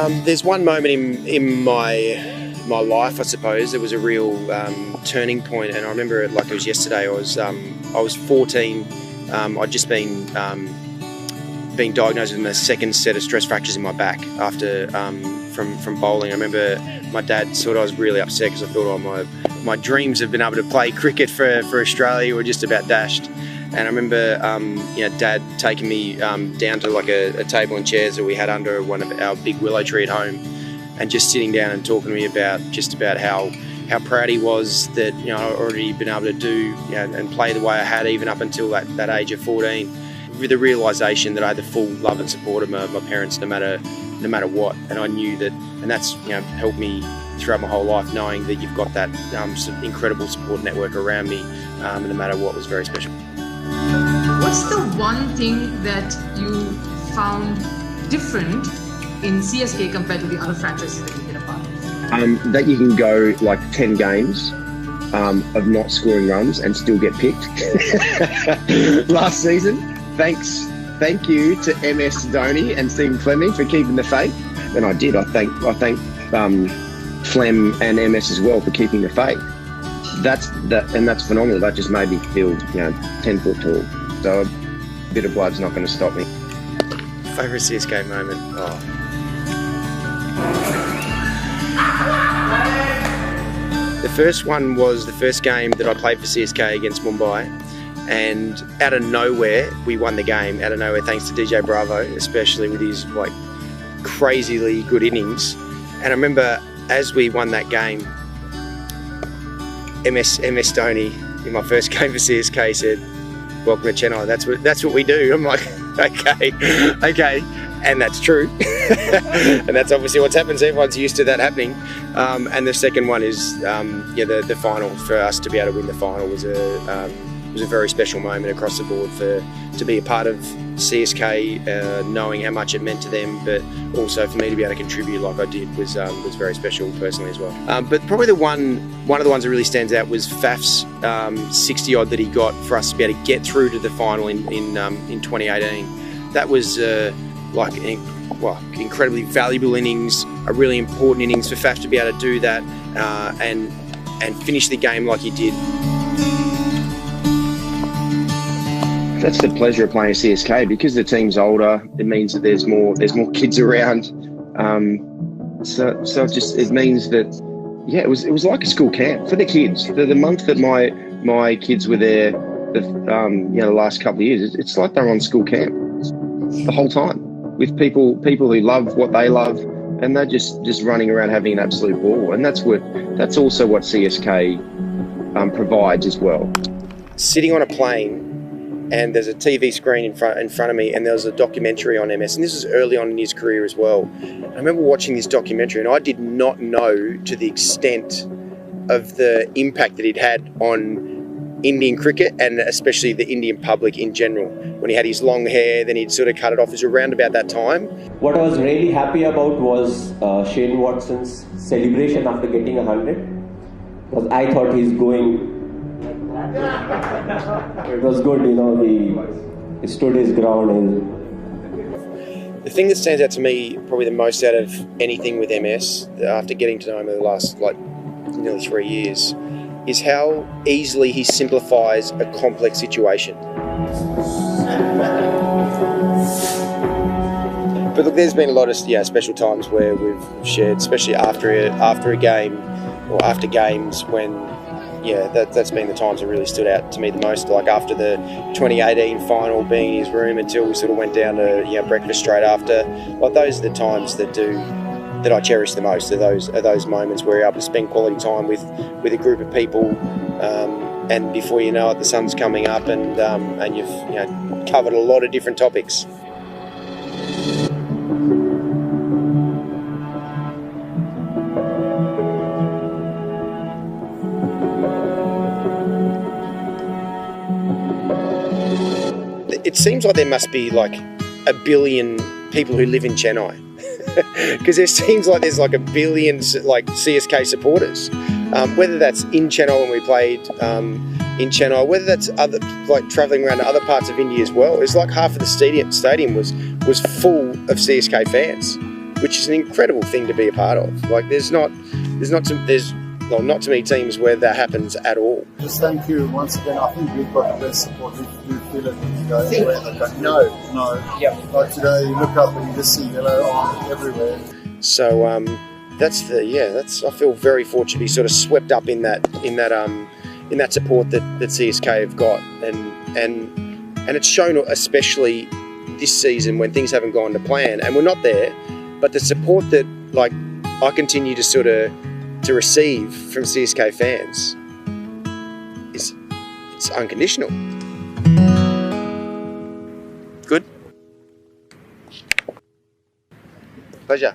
There's one moment in my life, I suppose. There was a real turning point, and I remember it like it was yesterday. I was 14. I'd just been diagnosed with my second set of stress fractures in my back after from bowling. I remember my dad I was really upset because I thought, my dreams of being able to play cricket for Australia were just about dashed. And I remember, Dad taking me down to like a table and chairs that we had under one of our big willow tree at home, and just sitting down and talking to me about how proud he was that I'd already been able to do and play the way I had even up until that age of 14, with the realisation that I had the full love and support of my parents no matter what. And I knew that, and that's helped me throughout my whole life, knowing that you've got that incredible support network around me, no matter what, was very special. What's the one thing that you found different in CSK compared to the other franchises that you've been a part of? That you can go like 10 games of not scoring runs and still get picked. Last season, thank you to MS Dhoni and Stephen Fleming for keeping the faith, and I did. I thank Flem and MS as well for keeping the faith. That's phenomenal. That just made me feel 10 foot tall. So a bit of blood's not going to stop me. Favourite CSK moment? The first one was the first game that I played for CSK against Mumbai, and out of nowhere we won the game. Out of nowhere, thanks to DJ Bravo, especially with his crazily good innings. And I remember as we won that game, MS Dhoni in my first game for CSK said, "Welcome to Chennai. That's what we do." I'm like, okay, and that's true, and that's obviously what's happened. So everyone's used to that happening. And the second one is the final. For us to be able to win the final was a very special moment across the board to be a part of CSK, knowing how much it meant to them, but also for me to be able to contribute like I did was very special personally as well. But probably one of the ones that really stands out was Faf's 60 odd that he got for us to be able to get through to the final in 2018. That was incredibly valuable innings, a really important innings for Faf to be able to do that and finish the game like he did. That's the pleasure of playing CSK, because the team's older. It means that there's more kids around. So it means that it was like a school camp for the kids. For the month that my kids were there, the last couple of years, it's like they're on school camp the whole time with people who love what they love, and they're just running around having an absolute ball. And that's also what CSK provides as well. Sitting on a plane, and there's a TV screen in front of me, and there was a documentary on MS, and this was early on in his career as well. I remember watching this documentary, and I did not know to the extent of the impact that he'd had on Indian cricket, and especially the Indian public in general. When he had his long hair, then he'd sort of cut it off. It was around about that time. What I was really happy about was Shane Watson's celebration after getting 100, because I thought he's going. It was good, he stood his ground. The thing that stands out to me probably the most out of anything with MS, after getting to know him over the last nearly 3 years, is how easily he simplifies a complex situation. But look, there's been a lot of special times where we've shared, especially after a game or after games, when that's been the times that really stood out to me the most. Like after the 2018 final, being in his room until we sort of went down to breakfast straight after. Like those are the times that I cherish the most. Are those moments where you're able to spend quality time with a group of people, and before you know it, the sun's coming up, and you've covered a lot of different topics. It seems like there must be like 1 billion people who live in Chennai, because it seems like there's like 1 billion CSK supporters. Whether that's in Chennai when we played in Chennai, whether that's travelling around to other parts of India as well. It's like half of the stadium was full of CSK fans. which is an incredible thing to be a part of. Like not too many teams where that happens at all. Just thank you once again. I think we've got the best support. We feel it when you go anywhere in the country. No. Yep. Like today, you look up and you just see yellow on everywhere. So I feel very fortunate to be sort of swept up in that support that CSK have got, and it's shown especially this season when things haven't gone to plan and we're not there, but the support that like I continue to sort of to receive from CSK fans it's unconditional. Good. Pleasure.